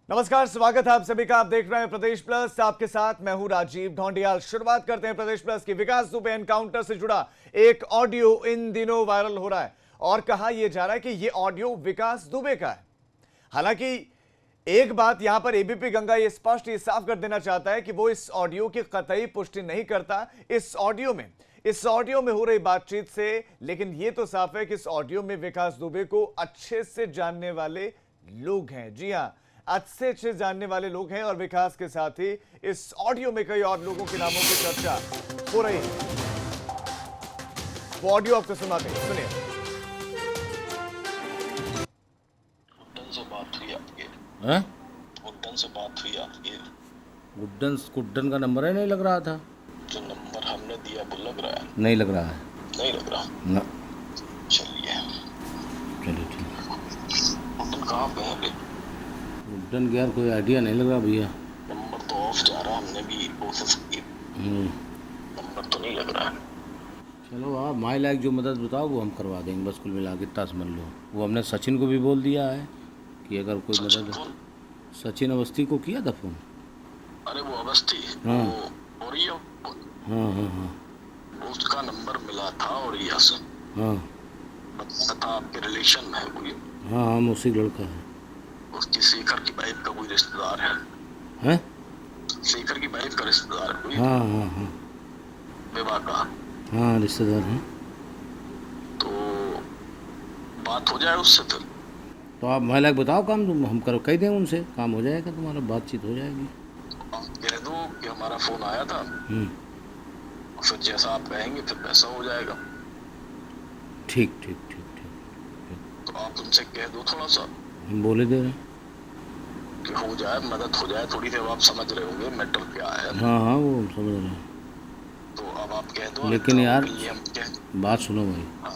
नमस्कार, स्वागत है आप सभी का। आप देख रहे हैं प्रदेश प्लस, आपके साथ मैं हूं राजीव ढोंडियाल। शुरुआत करते हैं प्रदेश प्लस की। विकास दुबे एनकाउंटर से जुड़ा एक ऑडियो इन दिनों वायरल हो रहा है और कहा यह जा रहा है कि यह ऑडियो विकास दुबे का है। हालांकि एक बात यहां पर एबीपी गंगा ये स्पष्ट ये साफ कर देना चाहता है कि वो इस ऑडियो की कतई पुष्टि नहीं करता इस ऑडियो में हो रही बातचीत से। लेकिन यह तो साफ है कि इस ऑडियो में विकास दुबे को अच्छे से जानने वाले लोग हैं। जी हां, अच्छे अच्छे जानने वाले लोग हैं और विकास के साथ ही इस ऑडियो में कई और लोगों के नामों की चर्चा हो रही है। वो ऑडियो आपको सुनाते हैं, सुनिए। गुड्डन से बात हुई आपकी? हैं? गुड्डन से बात हुई आपकी? गुड्डन का नंबर है, नहीं लग रहा था। जो नंबर हमने दिया वो लग रहा है? नहीं लग रहा है। नहीं लग रहा ना। चलिए ठीक। गुड्डन कहाँ पे है अभी? गुड्डन की यार कोई आइडिया नहीं लग रहा भैया। नंबर तो ऑफ जा रहा, हमने भी कोशिश की, नंबर तो नहीं लग रहा है। चलो आप माई लायक जो मदद बताओ वो हम करवा देंगे, बस कुल मिला के इतना समझ लो। वो हमने सचिन को भी बोल दिया है कि अगर कोई मदद। सचिन अवस्थी को किया था फोन। अरे वो अवस्थी, हाँ। वो और ये हाँ। उसका नंबर मिला था और ये से हाँ बताया था आपके रिलेशन में है कोई? हाँ हम उसी लड़का है। उसकी शेखर की वाइफ का कोई रिश्तेदार है? हैं? शेखर की वाइफ का रिश्तेदार है कोई? हाँ। विवाह का? हाँ रिश्तेदार हैं। तो बात हो जाए उससे फिर। तो आप माई लायक बताओ, काम तुम हम करो, कह दें उनसे, काम हो जाएगा, तुम्हारा बातचीत हो जाएगी। आप कह दो कि हमारा फोन आया था, फिर जैसा आप कहेंगे फिर वैसा हो जाएगा। ठीक। तो आप उनसे कह दो थोड़ा सा, हम बोले दे रहे हैं कि हो जाए, मदद हो जाए थोड़ी। देर आप समझ रहे होंगे मैटर क्या है। हाँ वो हम समझ रहे हैं। तो अब आप कह दो। लेकिन यार हम बात सुनो भाई, हाँ,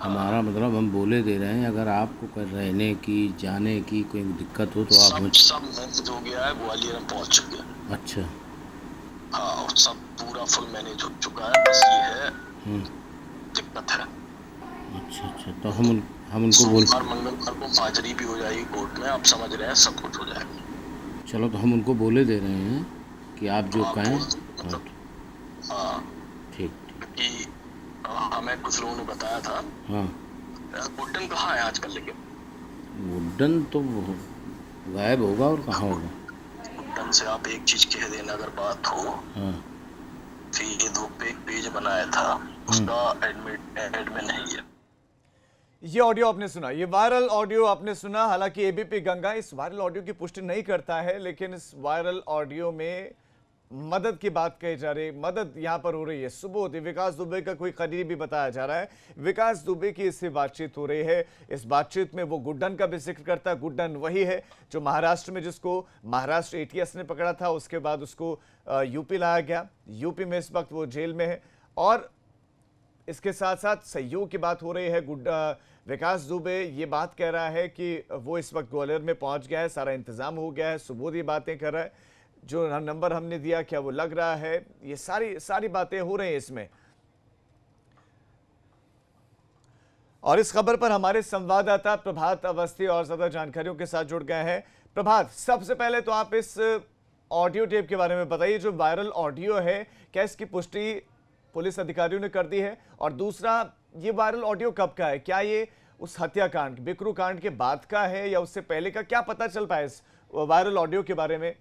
हमारा मतलब हम बोले दे रहे हैं, अगर आपको कोई रहने की जाने की कोई दिक्कत हो तो आप सब मैनेज हो गया है, ग्वालियर में पहुंच चुके हैं। अच्छा। हाँ, और सब पूरा फुल मैनेज हो चुका है, बस ये है दिक्कत है। अच्छा तो हम उनको बोल, सोमवार मंगलवार को हाजिरी भी हो जाएगी कोर्ट में, आप समझ रहे हैं, सब कुछ हो जाएगा। चलो तो हम उनको बोले दे रहे हैं कि आप जो कहें। मतलब हाँ, ठीक। कि हमें कुछ लोगों ने बताया था। हाँ गुड्डन कहाँ है आजकल? लेकिन गुड्डन तो गायब होगा और कहाँ होगा। गुड्डन से आप एक चीज कह देना अगर बात हो। हाँ फेसबुक पे एक पेज बनाया था, उसका एडमिन है ये। ये ऑडियो आपने सुना, ये वायरल ऑडियो आपने सुना। हालांकि एबीपी गंगा इस वायरल ऑडियो की पुष्टि नहीं करता है, लेकिन इस वायरल ऑडियो में मदद की बात कही जा रही है। मदद यहां पर हो रही है सुबोध, विकास दुबे का कोई करीबी बताया जा रहा है। विकास दुबे की इससे बातचीत हो रही है। इस बातचीत में वो गुड्डन का भी जिक्र करता है। गुड्डन वही है जो महाराष्ट्र में, जिसको महाराष्ट्र एटीएस ने पकड़ा था, उसके बाद उसको यूपी लाया गया। यूपी में इस वक्त वो जेल में है। और इसके साथ साथ सहयोग की बात हो रही है। विकास दुबे ये बात कह रहा है कि वो इस वक्त ग्वालियर में पहुंच गया है, सारा इंतजाम हो गया है। सुबोध ये बातें कर रहा है, जो नंबर हमने दिया क्या वो लग रहा है। ये सारी बातें हो रही हैं इसमें। और इस खबर पर हमारे संवाददाता प्रभात अवस्थी और ज्यादा जानकारियों के साथ जुड़ गए हैं। प्रभात, सबसे पहले तो आप इस ऑडियो टेप के बारे में बताइए, जो वायरल ऑडियो है, क्या इसकी पुष्टि पुलिस अधिकारियों ने कर दी है? और दूसरा, ये वायरल ऑडियो कब का है? क्या ये उस हत्याकांड, बिकरू कांड के बाद का है या उससे पहले का? क्या पता चल पाया इस वायरल ऑडियो के बारे में?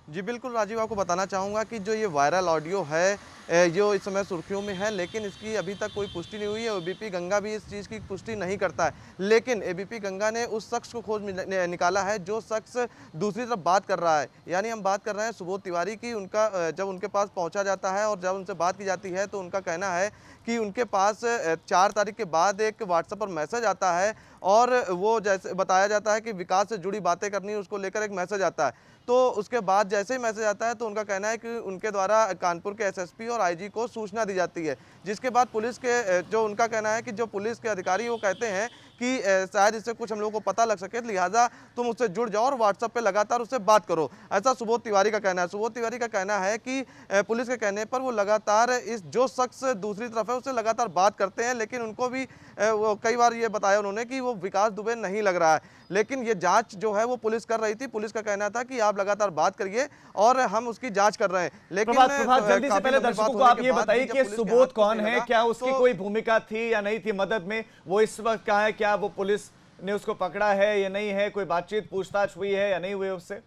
जी बिल्कुल राजीव, आपको बताना चाहूँगा कि जो ये वायरल ऑडियो है जो इस समय सुर्खियों में है, लेकिन इसकी अभी तक कोई पुष्टि नहीं हुई है। एबीपी गंगा भी इस चीज़ की पुष्टि नहीं करता है, लेकिन एबीपी गंगा ने उस शख्स को खोज निकाला है जो शख्स दूसरी तरफ बात कर रहा है। यानी हम बात कर रहे हैं सुबोध तिवारी की। उनका जब उनके पास पहुंचा जाता है और जब उनसे बात की जाती है तो उनका कहना है कि उनके पास 4 तारीख के बाद एक व्हाट्सएप पर मैसेज आता है और वो जैसे बताया जाता है कि विकास से जुड़ी बातें करनी है, उसको लेकर एक मैसेज आता है। तो उसके बाद जैसे ही मैसेज आता है तो उनका कहना है कि उनके द्वारा कानपुर के एसएसपी और आईजी को सूचना दी जाती है, जिसके बाद पुलिस के जो उनका कहना है कि जो पुलिस के अधिकारी वो कहते हैं कि शायद इससे कुछ हम लोगों को पता लग सके, लिहाजा तुम उससे जुड़ जाओ और व्हाट्सएप पे लगातार उससे बात करो। ऐसा सुबोध तिवारी का कहना है। सुबोध तिवारी का कहना है कि पुलिस के कहने पर वो लगातार इस जो शख्स दूसरी तरफ है उससे लगातार बात करते हैं, लेकिन उनको भी वो कई बार ये बताया उन्होंने कि वो विकास दुबे नहीं लग रहा है, लेकिन ये जांच जो है वो पुलिस कर रही थी। पुलिस का कहना था कि आप लगातार बात करिए और हम उसकी जांच कर रहे हैं। लेकिन प्रभात जल्दी से पहले दर्शकों को आप ये बताइए कि सुबोध कौन है, क्या उसकी कोई भूमिका थी या नहीं थी मदद में, वो इस वक्त कहाँ है, क्या वो पुलिस ने उसको पकड़ा है या नहीं है, कोई बातचीत पूछताछ हुई है या नहीं हुई उससे?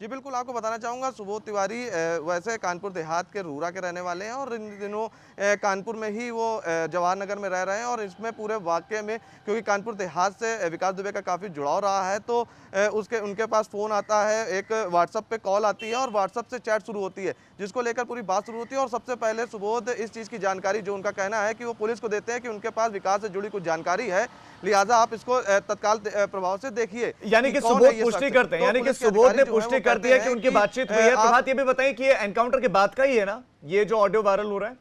जी बिल्कुल, आपको बताना चाहूँगा सुबोध तिवारी वैसे कानपुर देहात के रूरा के रहने वाले हैं और इन दिनों कानपुर में ही वो जवाहर नगर में रह रहे हैं। और इसमें पूरे वाक़ये में क्योंकि कानपुर देहात से विकास दुबे का काफ़ी जुड़ाव रहा है, तो उनके पास फ़ोन आता है, एक व्हाट्सएप पे कॉल आती है और व्हाट्सएप से चैट शुरू होती है, जिसको लेकर पूरी बात शुरू होती है। और सबसे पहले सुबोध इस चीज़ की जानकारी, जो उनका कहना है कि वो पुलिस को देते हैं कि उनके पास विकास से जुड़ी कुछ जानकारी है, लिहाजा आप इसको तत्काल प्रभाव से देखिए। यानी कि सुबोध पुष्टि करते हैं, यानी कि सुबोध ने पुष्टि कर दी है कि उनकी बातचीत हुई है। प्रभात ये भी बताइए कि ये एनकाउंटर के बाद का ही है ना, ये जो ऑडियो वायरल हो रहा है?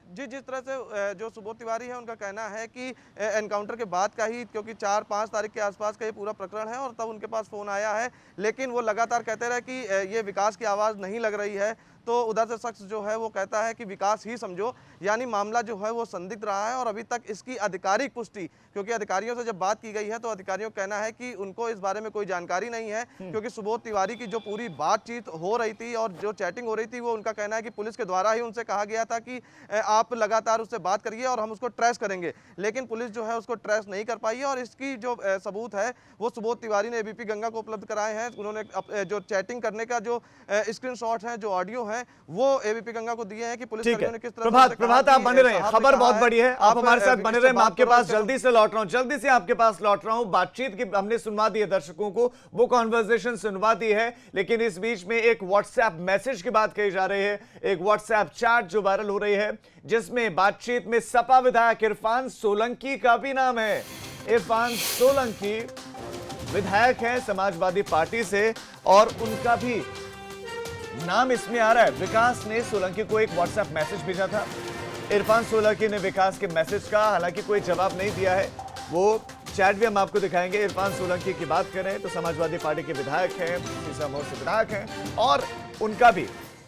जी, जिस तरह से जो सुबोध तिवारी है उनका कहना है कि एनकाउंटर के बाद का ही, क्योंकि 4-5 तारीख के आसपास का ये पूरा प्रकरण है और तब उनके पास फ़ोन आया है, लेकिन वो लगातार कहते रहे कि ये विकास की आवाज़ नहीं लग रही है। तो उधर से शख्स जो है वो कहता है कि विकास ही समझो, यानी मामला जो है वो संदिग्ध रहा है और अभी तक इसकी आधिकारिक पुष्टि, क्योंकि अधिकारियों से जब बात की गई है तो अधिकारियों का कहना है कि उनको इस बारे में कोई जानकारी नहीं है, क्योंकि सुबोध तिवारी की जो पूरी बातचीत हो रही थी और जो चैटिंग हो रही थी वो उनका कहना है कि पुलिस के द्वारा ही उनसे कहा गया था कि आप लगातार उससे बात करिए और हम उसको ट्रेस करेंगे, लेकिन पुलिस जो है उसको ट्रेस नहीं कर पाई है। और इसकी जो सबूत है वो सुबोध तिवारी ने एबीपी गंगा को उपलब्ध कराए हैं। उन्होंने जो चैटिंग करने का जो स्क्रीनशॉट है, जो ऑडियो है, वो एबीपी गंगा को दिए हैं कि पुलिस कर्मियों ने किस तरह प्रभात आप बने रहे, खबर बहुत बड़ी है, आप हमारे साथ बने रहे। मैं आपके पास जल्दी से लौट रहा हूं, जल्दी से आपके पास लौट रहा हूं। बातचीत की हमने सुनवा दी है दर्शकों को, वो कॉन्वर्सेशन सुनवा दी है, लेकिन इस बीच में एक व्हाट्सएप मैसेज की बात कही जा रही है, एक व्हाट्सएप चैट जो वायरल हो रही है, जिसमें बातचीत में सपा विधायक इरफान सोलंकी का भी नाम है। इरफान सोलंकी विधायक है समाजवादी पार्टी से और उनका भी नाम इसमें आ रहा है। विकास ने सोलंकी को एक व्हाट्सएप मैसेज भेजा था। इरफान सोलंकी ने विकास के मैसेज का हालांकि कोई जवाब नहीं दिया है, वो चैट भी हम आपको दिखाएंगे। इरफान सोलंकी की बात करें तो समाजवादी पार्टी के विधायक हैं, तीसरा मोड़ से विधायक हैं और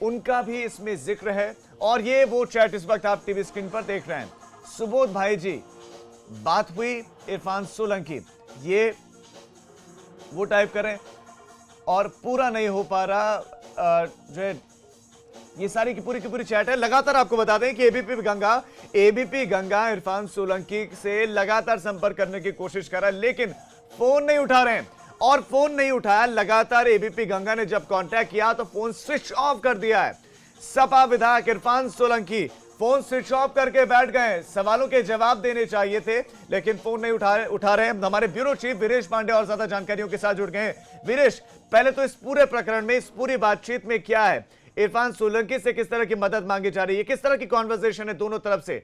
उनका भी इसमें जिक्र है। और ये वो चैट इस वक्त आप टीवी स्क्रीन पर देख रहे हैं। सुबोध भाई जी, बात हुई इरफान सोलंकी, ये वो टाइप करें और पूरा नहीं हो पा रहा जो है, ये सारी की पूरी चैट है। लगातार आपको बता दें कि एबीपी गंगा इरफान सोलंकी से लगातार संपर्क करने की कोशिश कर रहा है, लेकिन फोन नहीं उठा रहे हैं और फोन नहीं उठाया। लगातार एबीपी गंगा ने जब कांटेक्ट किया तो फोन स्विच ऑफ कर दिया है। सपा विधायक Irfan Solanki phone switch off करके बैठ गए। सवालों के जवाब देने चाहिए थे, लेकिन फोन नहीं उठा रहे। हमारे ब्यूरो चीफ वीरेश पांडे और ज्यादा जानकारियों के साथ जुड़ गए हैं। वीरेश, पहले तो इस पूरे प्रकरण में, इस पूरी बातचीत में क्या है, इरफान सोलंकी से किस तरह की मदद मांगी जा रही है, किस तरह की कॉन्वर्सेशन है दोनों तरफ से?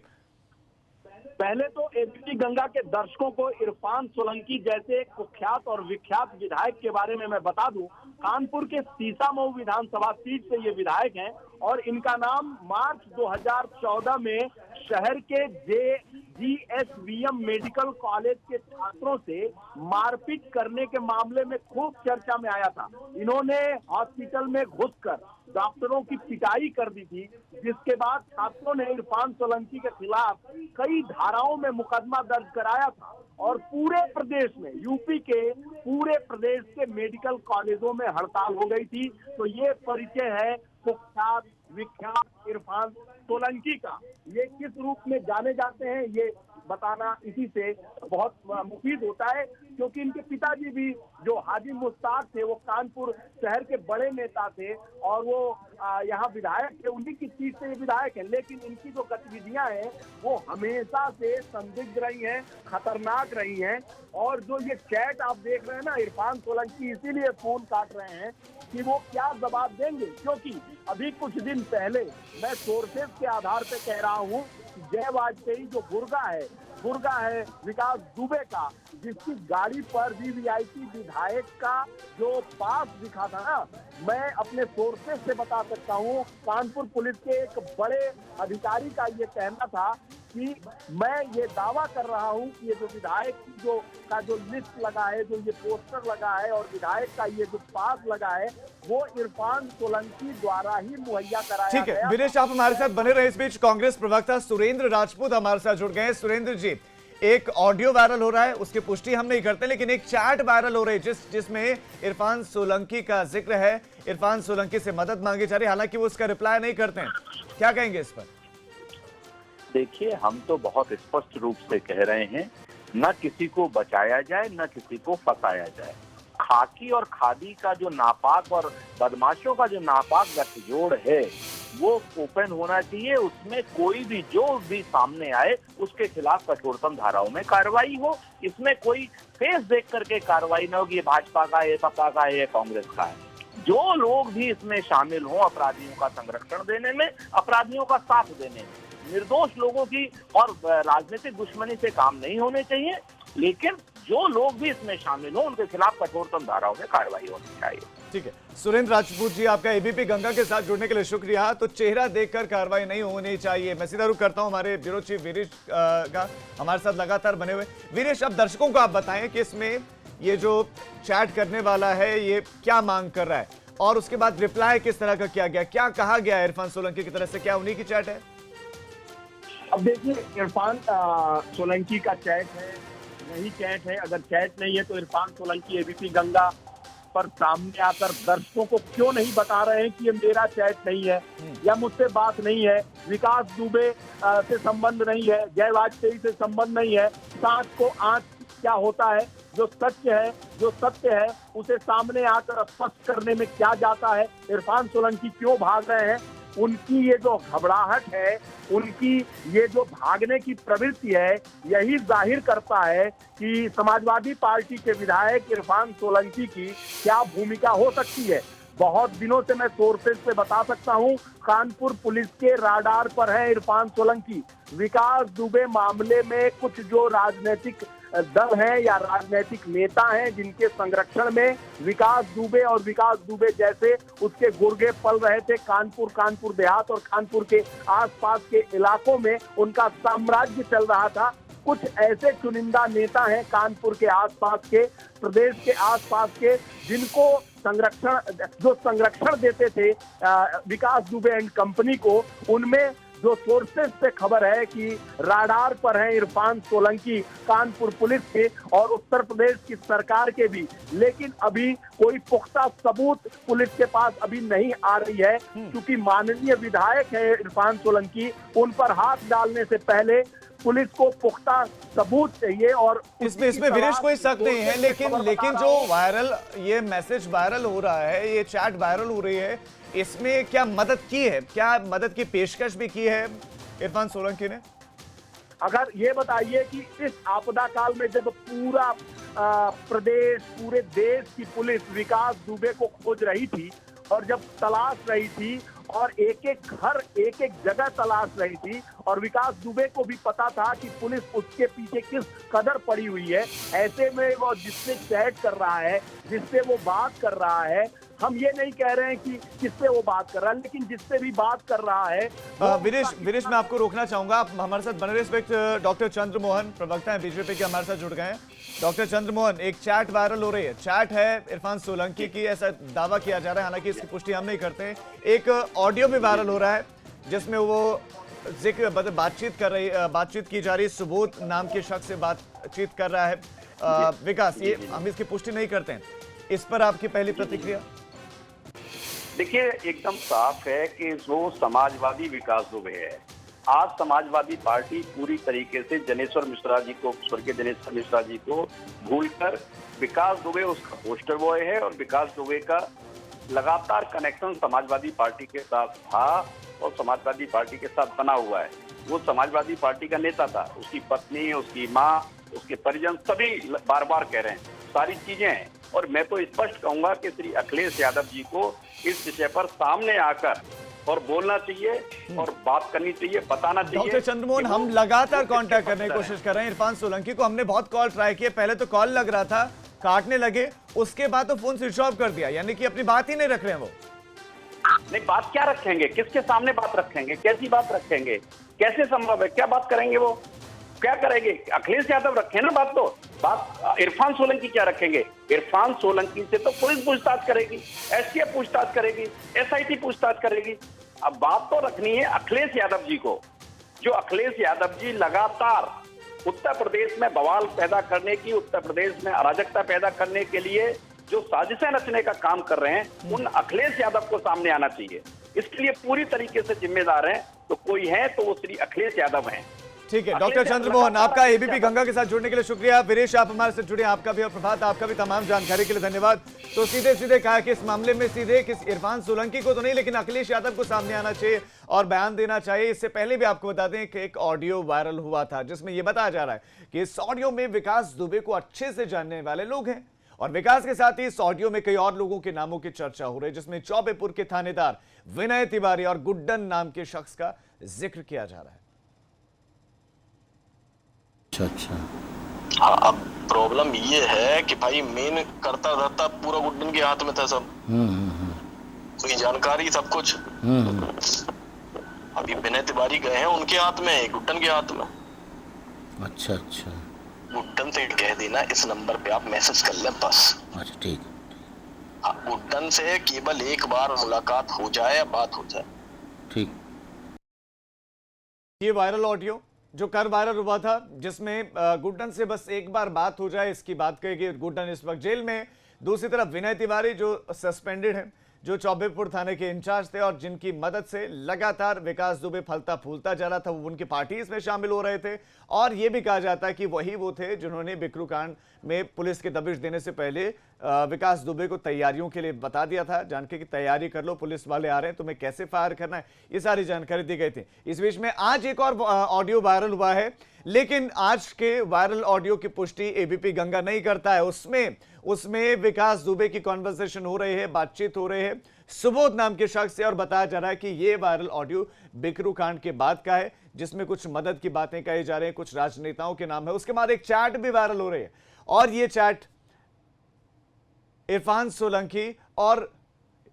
पहले तो एबीपी गंगा के दर्शकों को इरफान सोलंकी जैसे कुख्यात और विख्यात विधायक के बारे में मैं बता दूं। कानपुर के सीसामऊ विधानसभा सीट से ये विधायक हैं और इनका नाम मार्च 2014 में शहर के जीएसवीएम मेडिकल कॉलेज के छात्रों से मारपीट करने के मामले में खूब चर्चा में आया था। इन्होंने हॉस्पिटल में घुसकर डॉक्टरों की पिटाई कर दी थी, जिसके बाद छात्रों ने इरफान सोलंकी के खिलाफ कई धाराओं में मुकदमा दर्ज कराया था और पूरे प्रदेश में, यूपी के पूरे प्रदेश के मेडिकल कॉलेजों में हड़ताल हो गई थी। तो ये परिचय है कुख्यात विख्यात इरफान सोलंकी का। ये किस रूप में जाने जाते हैं ये बताना इसी से बहुत मुफीद होता है, क्योंकि इनके पिताजी भी जो हाजी मुश्ताक थे वो कानपुर शहर के बड़े नेता थे और वो यहाँ विधायक थे, उन्हीं की सीट से ये विधायक है। लेकिन इनकी जो गतिविधियां हैं वो हमेशा से संदिग्ध रही हैं, खतरनाक रही हैं। और जो ये चैट आप देख रहे हैं ना, इरफान सोलंकी इसीलिए फोन काट रहे हैं कि वो क्या जवाब देंगे, क्योंकि अभी कुछ दिन पहले मैं सोर्सेज के आधार पर कह रहा हूँ, जय वाजपेयी जो गुर्गा है गुर्गा है विकास दुबे का, जिसकी गाड़ी पर भी वीआईपी विधायक का जो पास दिखा था ना, मैं अपने सोर्सेस से बता सकता हूँ, कानपुर पुलिस के एक बड़े अधिकारी का ये कहना था कि मैं ये दावा कर रहा हूँ कि ये जो विधायक का जो लिस्ट लगा है, जो ये पोस्टर लगा है और विधायक का ये जो पास लगा है, वो इरफान सोलंकी द्वारा ही मुहैया कराया ठीक है गया। विनेश, आप हमारे साथ बने रहे। इस बीच कांग्रेस प्रवक्ता सुरेंद्र राजपूत हमारे साथ जुड़ गए हैं। सुरेंद्र जी, एक ऑडियो वायरल हो रहा है, उसकी पुष्टि हम नहीं करते, लेकिन एक चैट वायरल हो रही है जिसमें इरफान सोलंकी का जिक्र है, इरफान सोलंकी से मदद मांगी जा रही है, हालांकि वो उसका रिप्लाई नहीं करते हैं। क्या कहेंगे इस पर? देखिए, हम तो बहुत स्पष्ट रूप से कह रहे हैं, न किसी को बचाया जाए न किसी को फंसाया जाए। खाकी और खादी का जो नापाक और बदमाशों का जो नापाक गठजोड़ है वो ओपन होना चाहिए। उसमें कोई भी जो भी सामने आए उसके खिलाफ कठोरतम धाराओं में कार्रवाई हो। इसमें कोई फेस देख करके कार्रवाई न होगी, ये भाजपा का है, सपा का है, कांग्रेस का है। जो लोग भी इसमें शामिल हों अपराधियों का संरक्षण देने में, अपराधियों का साथ देने में, निर्दोष लोगों की और राजनीतिक दुश्मनी से काम नहीं होने चाहिए, लेकिन जो लोग भी इसमें शामिल हो उनके खिलाफ कठोरतम धाराओं में कार्रवाई होनी चाहिए। ठीक है सुरेंद्र राजपूत जी, आपका एबीपी गंगा के साथ जुड़ने के लिए शुक्रिया। तो चेहरा देखकर कार्रवाई नहीं होनी चाहिए। मैं सीधा रुख करता हूं हमारे ब्यूरो चीफ वीरेश का, हमारे साथ लगातार बने हुए। वीरेश, अब दर्शकों को आप बताएं कि इसमें ये जो चैट करने वाला है ये क्या मांग कर रहा है और उसके बाद रिप्लाई किस तरह का किया गया, क्या कहा गया इरफान सोलंकी की तरफ से, क्या उन्हीं की चैट है? अब देखिए, इरफान सोलंकी का चैट है, नहीं चैट है। अगर चैट नहीं है तो इरफान सोलंकी एबीपी गंगा पर सामने आकर दर्शकों को क्यों नहीं बता रहे हैं कि ये मेरा चैट नहीं है या मुझसे बात नहीं है, विकास दुबे से संबंध नहीं है, जय वाजपेयी से संबंध नहीं है। सांस को आंच क्या होता है, जो सत्य है उसे सामने आकर स्पष्ट करने में क्या जाता है। इरफान सोलंकी क्यों भाग रहे हैं? उनकी ये जो घबराहट है, उनकी ये जो भागने की प्रवृत्ति है, यही जाहिर करता है कि समाजवादी पार्टी के विधायक इरफान सोलंकी की क्या भूमिका हो सकती है। बहुत दिनों से मैं सोर्सेज से बता सकता हूं, कानपुर पुलिस के राडार पर है इरफान सोलंकी। विकास दुबे मामले में कुछ जो राजनीतिक दल हैं या राजनीतिक नेता हैं जिनके संरक्षण में विकास दुबे और विकास दुबे जैसे उसके गुर्गे पल रहे थे, कानपुर देहात और कानपुर के आसपास के इलाकों में उनका साम्राज्य चल रहा था। कुछ ऐसे चुनिंदा नेता हैं कानपुर के आसपास के, प्रदेश के आसपास के, जिनको संरक्षण देते थे विकास दुबे एंड कंपनी को। उनमें जो सोर्सेज से खबर है कि राडार पर है इरफान सोलंकी कानपुर पुलिस के और उत्तर प्रदेश की सरकार के भी, लेकिन अभी कोई पुख्ता सबूत पुलिस के पास अभी नहीं आ रही है, क्योंकि माननीय विधायक है इरफान सोलंकी। उन पर हाथ डालने से पहले पुलिस को पुख्ता सबूत चाहिए। और इसमें वीरेश कोई शक नहीं है, लेकिन जो वायरल ये मैसेज वायरल हो रहा है, ये चैट वायरल हो रही है, इसमें क्या मदद की है, क्या मदद की पेशकश भी की है इरफान सोलंकी ने? अगर ये बताइए कि इस आपदा काल में जब पूरा प्रदेश, पूरे देश की पुलिस विकास दुबे को खोज रही थी और जब तलाश रही थी और एक एक घर, एक एक जगह तलाश रही थी और विकास दुबे को भी पता था कि पुलिस उसके पीछे किस कदर पड़ी हुई है, ऐसे में वो जिससे चैट कर रहा है, जिससे वो बात कर रहा है, हम ये नहीं कह रहे हैं कि किससे वो बात कर रहा है, लेकिन जिससे भी बात कर रहा है। वीरेश मैं आपको रोकना चाहूंगा, आप हमारे साथ बने रहे। इस वक्त डॉक्टर चंद्रमोहन प्रवक्ता हैं बीजेपी के, हमारे साथ जुड़ गए हैं। डॉक्टर चंद्रमोहन, एक चैट वायरल हो रही है, चैट है इरफान सोलंकी की, ऐसा दावा किया जा रहा है, हालांकि इसकी पुष्टि हम नहीं करते। एक ऑडियो भी वायरल हो रहा है जिसमें वो जिक्र बातचीत की जा रही है, सुबोध नाम के शख्स से बातचीत कर रहा है विकास, ये हम इसकी पुष्टि नहीं करते हैं। इस पर आपकी पहली प्रतिक्रिया? देखिए, एकदम साफ है कि जो समाजवादी विकास दुबे है, आज समाजवादी पार्टी पूरी तरीके से जनेश्वर मिश्रा जी को, स्वर्गीय जनेश्वर मिश्रा जी को भूलकर विकास दुबे उसका पोस्टर बॉय है और विकास दुबे का लगातार कनेक्शन समाजवादी पार्टी के साथ था और समाजवादी पार्टी के साथ बना हुआ है। वो समाजवादी पार्टी का नेता था, उसकी पत्नी, उसकी माँ, उसके परिजन सभी बार बार कह रहे हैं, सारी चीजें हैं। और मैं तो स्पष्ट कहूंगा कि श्री अखिलेश यादव जी को इस विषय पर सामने आकर और बोलना चाहिए और बात करनी चाहिए, बताना चाहिए। डॉक्टर चंद्रमोहन, हम लगातार कांटेक्ट करने की कोशिश कर रहे हैं इरफान सोलंकी को। हमने बहुत कॉल ट्राई किए, पहले तो कॉल लग रहा था, काटने लगे, उसके बाद तो फोन स्विच ऑफ कर दिया, यानी कि अपनी बात ही नहीं रख रहे हैं वो। नहीं, बात क्या रखेंगे, किसके सामने बात रखेंगे, कैसी बात रखेंगे, कैसे संभव है, क्या बात करेंगे, वो क्या करेंगे? अखिलेश यादव रखे ना बात, तो बात इरफान सोलंकी क्या रखेंगे? इरफान सोलंकी से तो पुलिस पूछताछ करेगी, एसटीएफ पूछताछ करेगी, एसआईटी पूछताछ करेगी। अब बात तो रखनी है अखिलेश यादव जी को, जो अखिलेश यादव जी लगातार उत्तर प्रदेश में बवाल पैदा करने की, उत्तर प्रदेश में अराजकता पैदा करने के लिए जो साजिशें रचने का काम कर रहे हैं, उन अखिलेश यादव को सामने आना चाहिए। इसके लिए पूरी तरीके से जिम्मेदार हैं तो कोई है तो वो श्री अखिलेश यादव हैं। ठीक है डॉक्टर चंद्रमोहन, आपका एबीपी गंगा के साथ जुड़ने के लिए शुक्रिया। वीरेश, आप हमारे साथ जुड़े, आपका भी और प्रभात, आपका भी तमाम जानकारी के लिए धन्यवाद। तो सीधे सीधे कहा कि इस मामले में सीधे किस इरफान सोलंकी को तो नहीं, लेकिन अखिलेश यादव को सामने आना चाहिए और बयान देना चाहिए। इससे पहले भी आपको बता दें कि एक ऑडियो वायरल हुआ था जिसमें यह बताया जा रहा है कि इस ऑडियो में विकास दुबे को अच्छे से जानने वाले लोग हैं और विकास के साथ ही इस ऑडियो में कई और लोगों के नामों की चर्चा हो रही है, जिसमें चौबेपुर के थानेदार विनय तिवारी और गुड्डन नाम के शख्स का जिक्र किया जा रहा है। अच्छा। हाँ, अब प्रॉब्लम ये है कि भाई मेन करता धरता पूरा गुड्डन के हाथ में था सब, कोई जानकारी सब कुछ। अभी विनय तिवारी गए हैं, उनके हाथ में, गुड्डन के हाथ में। अच्छा अच्छा। गुड्डन से कह देना इस नंबर पे आप मैसेज कर लें बस। अच्छा ठीक। गुड्डन से केवल एक बार मुलाकात हो जाए या बात हो जाए। ठीक। ये वायरल ऑडियो जो कर वायरल हुआ था, जिसमें गुड्डन से बस एक बार बात हो जाए, इसकी बात कही कि गुड्डन इस वक्त जेल में। दूसरी तरफ विनय तिवारी जो सस्पेंडेड है, जो चौबेपुर थाने के इंचार्ज थे और जिनकी मदद से लगातार विकास दुबे फलता फूलता जा रहा था, वो उनकी पार्टी इसमें शामिल हो रहे थे। और ये भी कहा जाता है कि वही वो थे जिन्होंने बिकरू कांड में पुलिस के दबिश देने से पहले विकास दुबे को तैयारियों के लिए बता दिया था, जान के कि तैयारी कर लो, पुलिस वाले आ रहे हैं, तुम्हें कैसे फायर करना है, ये सारी जानकारी दी गई थी। इस बीच में आज एक और ऑडियो वायरल हुआ है, लेकिन आज के वायरल ऑडियो की पुष्टि एबीपी गंगा नहीं करता है। उसमें विकास दुबे की कॉन्वर्सेशन हो रही है, बातचीत हो रही है सुबोध नाम के शख्स से, और बताया जा रहा है कि यह वायरल ऑडियो बिकरू कांड के बाद का है, जिसमें कुछ मदद की बातें कही जा रही हैं, कुछ राजनेताओं के नाम है। उसके बाद एक चैट भी वायरल हो रही है और यह चैट इरफान सोलंकी और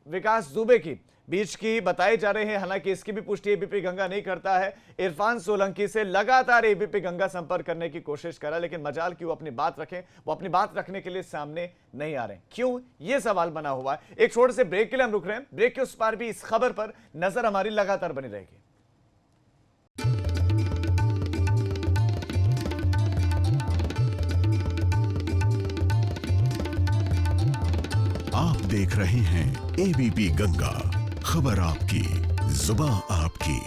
विकास दुबे की बीच की बताई जा रही है। हालांकि इसकी भी पुष्टि एबीपी गंगा नहीं करता है। इरफान सोलंकी से लगातार एबीपी गंगा संपर्क करने की कोशिश करा, लेकिन मजाल की वो अपनी बात रखें, वो अपनी बात रखने के लिए सामने नहीं आ रहे। क्यों, ये सवाल बना हुआ है। एक छोटे से ब्रेक के लिए हम रुक रहे हैं, ब्रेक के उस पार भी इस खबर पर नजर हमारी लगातार बनी रहेगी। आप देख रहे हैं एबीपी गंगा, खबर आपकी, जुबान आपकी।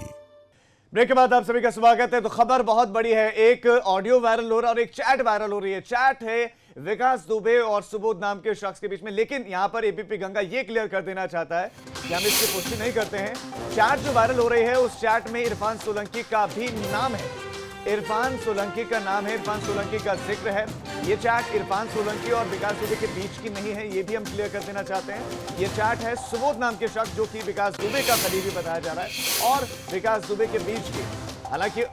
ब्रेक के बाद आप सभी का स्वागत है। तो खबर बहुत बड़ी है, एक ऑडियो वायरल हो रहा है और एक चैट वायरल हो रही है। चैट है विकास दुबे और सुबोध नाम के शख्स के बीच में, लेकिन यहां पर एबीपी गंगा ये क्लियर कर देना चाहता है कि हम इसकी पुष्टि नहीं करते हैं। चैट जो वायरल हो रही है, उस चैट में इरफान सोलंकी का भी नाम है, इरफान सोलंकी का नाम है, इरफान सोलंकी का जिक्र है। ये चैट इरफान सोलंकी और विकास दुबे के बीच की नहीं है, ये भी हम क्लियर कर देना चाहते हैं। ये चैट है सुबोध नाम के शख्स, जो कि विकास दुबे का करीबी बताया जा रहा है, और विकास दुबे के बीच की। हालांकि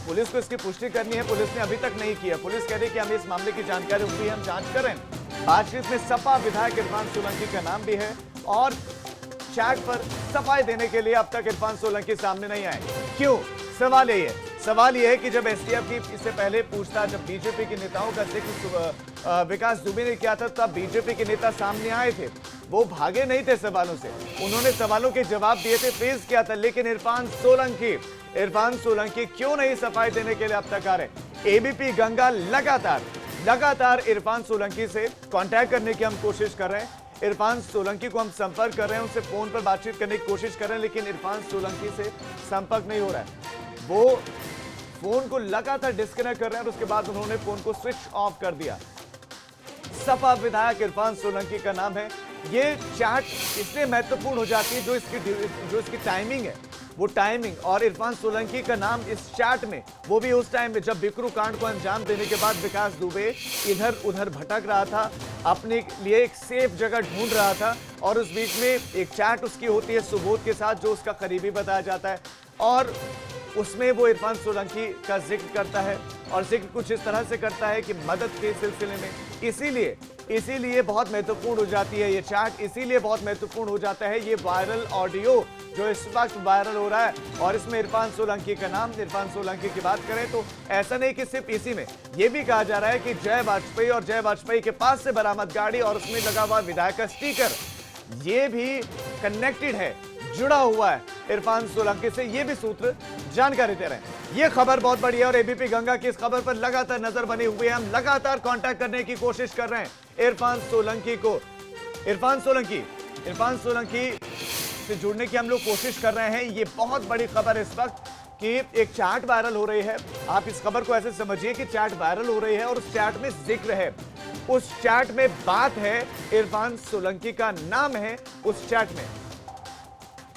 पुलिस को इसकी पुष्टि करनी है, पुलिस ने अभी तक नहीं किया। पुलिस कह रही है कि हमें इस मामले की जानकारी हुई, हम जांच कर रहे हैं। बातचीत में सपा विधायक इरफान सोलंकी का नाम भी है और चैट पर सफाई देने के लिए अब तक इरफान सोलंकी सामने नहीं आए। क्यों? सवाल ये है कि जब एसटीएफ की इससे पहले पूछताछ, जब बीजेपी के नेताओं का जिक्र विकास दुबे ने किया था, तब बीजेपी के नेता सामने आए थे, वो भागे नहीं थे सवालों से, उन्होंने सवालों के जवाब दिए थे, फेस किया था। लेकिन इरफान सोलंकी क्यों नहीं सफाई देने के लिए अब तक आ रहे? एबीपी गंगा लगातार इरफान सोलंकी से कांटेक्ट करने की हम कोशिश कर रहे हैं। इरफान सोलंकी को हम संपर्क कर रहे हैं, उनसे फोन पर बातचीत करने की कोशिश कर रहे हैं, लेकिन इरफान सोलंकी से संपर्क नहीं हो रहा है। वो फोन को लगातार डिस्कनेक्ट कर रहे हैं और उसके बाद उन्होंने फोन को स्विच ऑफ कर दिया। सपा विधायक इरफान सोलंकी का नाम है। ये चैट इसलिए महत्वपूर्ण हो जाती है, जो इसकी टाइमिंग है, वो टाइमिंग और इरफान सोलंकी का नाम इस चैट में, वो भी उस टाइम में जब बिकरू कांड को अंजाम देने के बाद विकास दुबे इधर उधर भटक रहा था, अपने लिए एक सेफ जगह ढूंढ रहा था, और उस बीच में एक चैट उसकी होती है सुबोध के साथ जो उसका करीबी बताया जाता है, और उसमें वो इरफान सोलंकी का जिक्र करता है, और जिक्र कुछ इस तरह से करता है कि मदद के सिलसिले में। इसीलिए बहुत महत्वपूर्ण हो जाती है ये चैट, इसीलिए बहुत महत्वपूर्ण हो जाता है ये वायरल ऑडियो जो इस वक्त वायरल हो रहा है, और इसमें इरफान सोलंकी का नाम, इरफान सोलंकी की बात करें तो ऐसा नहीं कि सिर्फ इसी में, ये भी कहा जा रहा है कि जय वाजपेयी और जय वाजपेयी के पास से बरामद गाड़ी और उसमें लगा हुआ विधायक का स्टिकर, ये भी कनेक्टेड है, जुड़ा हुआ है इरफान सोलंकी से, ये भी सूत्र जानकारी दे रहे हैं। ये खबर बहुत बड़ी है और एबीपी गंगा की इस खबर पर लगातार नजर बनी हुई है। हम लगातार कांटेक्ट करने की कोशिश कर रहे हैं इरफान सोलंकी को। इरफान सोलंकी से जुड़ने की हम लोग कोशिश कर रहे हैं। ये बहुत बड़ी खबर इस वक्त कि एक चैट वायरल हो रही है। आप इस खबर को ऐसे समझिए कि चैट वायरल हो रही है और उस चैट में जिक्र है, उस चैट में बात है, इरफान सोलंकी का नाम है उस चैट में।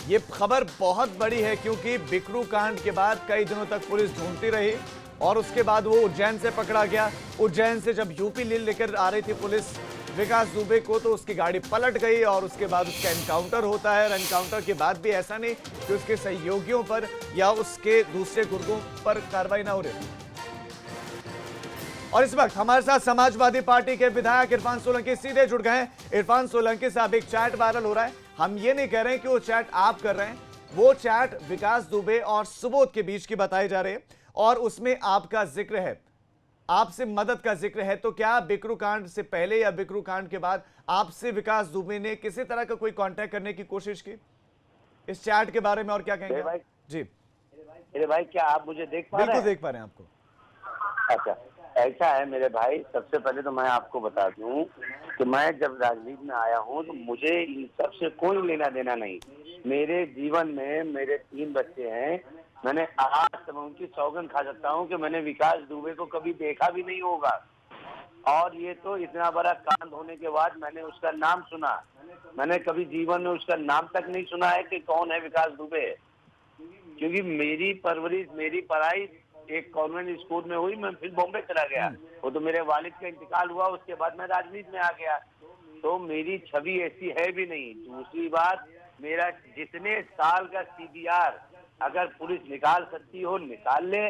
ये खबर बहुत बड़ी है क्योंकि बिकरू कांड के बाद कई दिनों तक पुलिस ढूंढती रही और उसके बाद वो उज्जैन से पकड़ा गया। उज्जैन से जब यूपी लेकर आ रही थी पुलिस विकास दुबे को, तो उसकी गाड़ी पलट गई और उसके बाद उसका एनकाउंटर होता है। और एनकाउंटर के बाद भी ऐसा नहीं कि उसके सहयोगियों पर या उसके दूसरे गुर्गों पर कार्रवाई ना हो रही। और इस वक्त हमारे साथ समाजवादी पार्टी के विधायक इरफान सोलंकी सीधे जुड़ गए हैं। इरफान सोलंकी साहब, एक चैट वायरल हो रहा है, हम ये नहीं कह रहे हैं कि वो चैट आप कर रहे हैं, वो चैट विकास दुबे और सुबोध के बीच की बताई जा रही है और उसमें आपका जिक्र है, आपसे मदद का जिक्र है। तो क्या बिकरू कांड से पहले या बिकरू कांड के बाद आपसे विकास दुबे ने किसी तरह का कोई कांटेक्ट करने की कोशिश की इस चैट के बारे में, और क्या कहेंगे भाई? जी मेरे भाई, क्या आप मुझे देख पा रहे हैं? बिल्कुल देख पा रहे हैं आपको। अच्छा, ऐसा है मेरे भाई, सबसे पहले तो मैं आपको बता दूं कि मैं जब राजनीति में आया हूं तो मुझे इन सब से कोई लेना देना नहीं। मेरे जीवन में मेरे 3 बच्चे हैं, मैंने आज तक उनकी सौगंध खा सकता हूं कि मैंने विकास दुबे को कभी देखा भी नहीं होगा। और ये तो इतना बड़ा कांड होने के बाद मैंने उसका नाम सुना, मैंने कभी जीवन में उसका नाम तक नहीं सुना है कि कौन है विकास दुबे। क्योंकि मेरी परवरिश, मेरी पढ़ाई एक कॉन्वेंट स्कूल में हुई, मैं फिर बॉम्बे चला गया। वो तो मेरे वालिद का इंतकाल हुआ, उसके बाद मैं राजनीति में आ गया, तो मेरी छवि ऐसी है भी नहीं। दूसरी बात, मेरा जितने साल का सीबीआर अगर पुलिस निकाल सकती हो निकाल ले।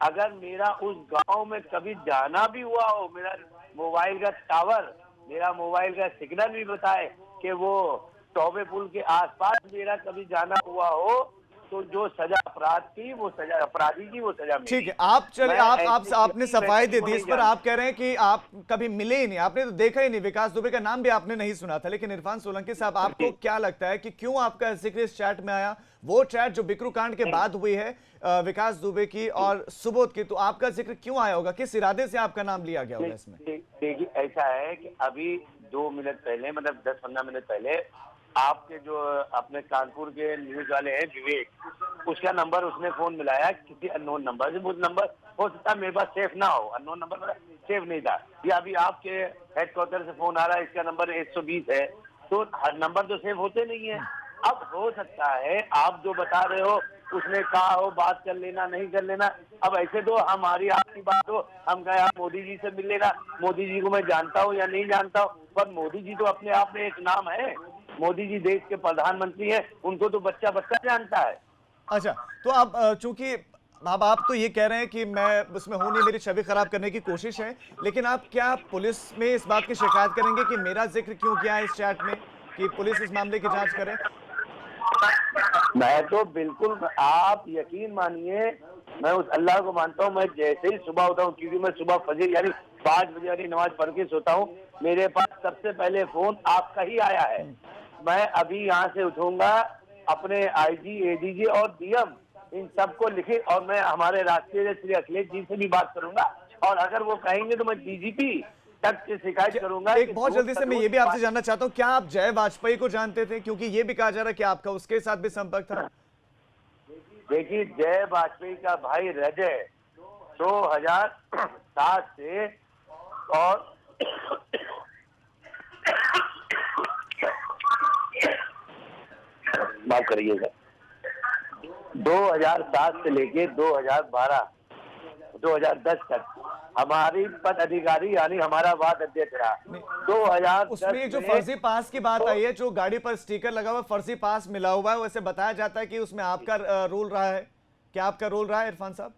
अगर मेरा उस गांव में कभी जाना भी हुआ हो, मेरा मोबाइल का टावर, मेरा मोबाइल का सिग्नल भी बताए कि वो टॉबे पुल के आसपास मेरा कभी जाना हुआ हो, तो जो सजा अपराध की वो सजा अपराधी की वो सजा मिली। ठीक है, आप चले, आपने सफाई दे दी इस पर। आप कह रहे हैं कि आप कभी मिले ही नहीं, आपने तो देखा ही नहीं, विकास दुबे का नाम भी आपने नहीं सुना था। लेकिन इरफान सोलंकी साहब, आपको क्या लगता है कि क्यों आपका जिक्र इस चैट में आया, वो चैट जो बिकरू कांड के बाद हुई है विकास दुबे की और सुबोध की, तो आपका जिक्र क्यों आया होगा, किस इरादे से आपका नाम लिया गया होगा इसमें? देखिए, ऐसा है कि अभी 2 मिनट पहले, मतलब 10-15 मिनट पहले, आपके जो अपने कानपुर के न्यूज वाले हैं विवेक, उसका नंबर उसने फोन मिलाया किसी अननोन नंबर से। वो नंबर हो सकता है मेरे पास सेफ ना हो, अननोन नंबर मेरा सेफ नहीं था। या अभी आपके हेडक्वार्टर से फोन आ रहा है, इसका नंबर 120 है, तो हर नंबर तो सेफ होते नहीं है। अब हो सकता है आप जो बता रहे हो उसने कहा हो बात कर लेना, नहीं कर लेना। अब ऐसे तो हमारी आपकी बात हो, हम कहे आप मोदी जी से मिल लेना, मोदी जी को मैं जानता हूँ या नहीं जानता हूँ, पर मोदी जी तो अपने आप में एक नाम है। मोदी जी देश के प्रधानमंत्री हैं, उनको तो बच्चा बच्चा जानता है। अच्छा, तो अब चूंकि अब आप तो ये कह रहे हैं कि मैं उसमें हूं नहीं, मेरी छवि खराब करने की कोशिश है, लेकिन आप क्या पुलिस में इस बात की शिकायत करेंगे कि मेरा जिक्र क्यों किया है इस चैट में, कि पुलिस इस मामले की जांच करे? मैं तो बिल्कुल, आप यकीन मानिए, मैं उस अल्लाह को मानता हूँ। मैं जैसे ही सुबह उठा हूँ, क्योंकि मैं सुबह फजर यानी 5 बजे वाली नमाज पढ़ के सोता हूँ, मेरे पास सबसे पहले फोन आपका ही आया है। मैं अभी यहाँ से उठूंगा, अपने आईजी, एडीजी और डीएम इन सबको लिखे, और मैं हमारे राष्ट्रीय श्री अखिलेश जी से भी बात करूंगा, और अगर वो कहेंगे तो मैं डीजीपी तक से शिकायत करूंगा। एक बहुत जल्दी से मैं ये भी आपसे जानना चाहता हूँ, क्या आप जय वाजपेयी को जानते थे? क्योंकि ये भी कहा जा रहा है कि आपका उसके साथ भी संपर्क था। देखिए, जय वाजपेयी का भाई रजय 2007 से, और माफ करिएगा, 2007 से लेके 2010 तक हमारी पद अधिकारी यानी हमारा वार्ड अध्यक्ष रहा। 2010 उसमें एक जो में फर्जी पास की बात आई है, जो गाड़ी पर स्टिकर लगा हुआ फर्जी पास मिला हुआ है, वैसे बताया जाता है कि उसमें आपका रोल रहा है। क्या आपका रोल रहा है इरफान साहब?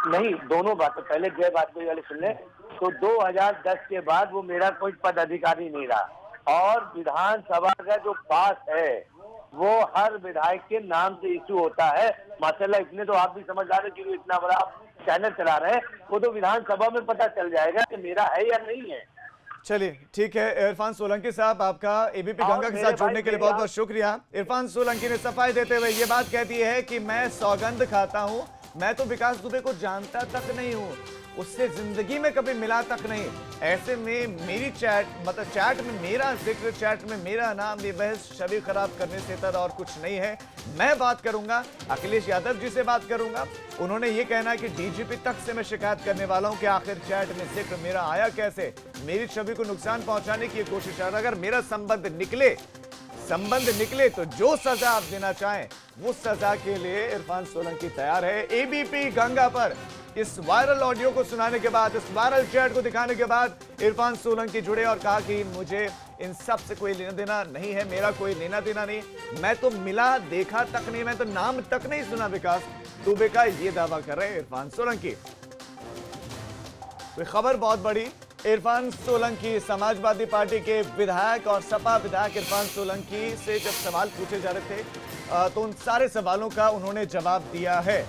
नहीं, दोनों बातें, पहले जय बात कोई वाले सुन ले। तो 2010 के बाद वो मेरा कोई पद अधिकारी नहीं रहा और विधानसभा का जो पास है वो हर विधायक के नाम से इशू होता है। माशाल्लाह इतने तो आप भी समझदार हैं क्योंकि इतना बड़ा आप चैनल चला रहे हैं, वो तो विधानसभा में पता चल जाएगा कि मेरा है या नहीं है। चलिए ठीक है। इरफान सोलंकी साहब, आपका एबीपी गंगा के साथ जुड़ने के लिए बहुत बहुत शुक्रिया। इरफान सोलंकी ने सफाई देते हुए ये बात कह दी है कि मैं सौगंध खाता हूं, मैं तो विकास दुबे को जानता तक नहीं हूं, उससे जिंदगी में कभी मिला तक नहीं। ऐसे में मेरी चैट, मतलब चैट में मेरा जिक्र, चैट में मेरा नाम, ये बहस छवि खराब करने से तर और कुछ नहीं है। मैं बात करूंगा अखिलेश यादव जी से, बात करूंगा। उन्होंने ये कहना है कि डीजीपी तक से मैं शिकायत करने वाला हूं कि आखिर चैट में जिक्र मेरा आया कैसे, मेरी छवि को नुकसान पहुंचाने की कोशिश है। अगर मेरा संबंध निकले तो जो सजा आप देना चाहें वो सजा के लिए इरफान सोलंकी तैयार है। एबीपी गंगा पर इस वायरल ऑडियो को सुनाने के बाद, इस वायरल चैट को दिखाने के बाद इरफान सोलंकी जुड़े और कहा कि मुझे इन सब से कोई लेना देना नहीं है, मेरा कोई लेना देना नहीं, मैं तो मिला देखा तक नहीं, मैं तो नाम तक नहीं सुना विकास दुबे का, ये दावा कर रहे हैं इरफान सोलंकी। तो खबर बहुत बड़ी। इरफान सोलंकी, समाजवादी पार्टी के विधायक और सपा विधायक इरफान सोलंकी से जब सवाल पूछे जा रहे थे तो उन सारे सवालों का उन्होंने जवाब दिया है।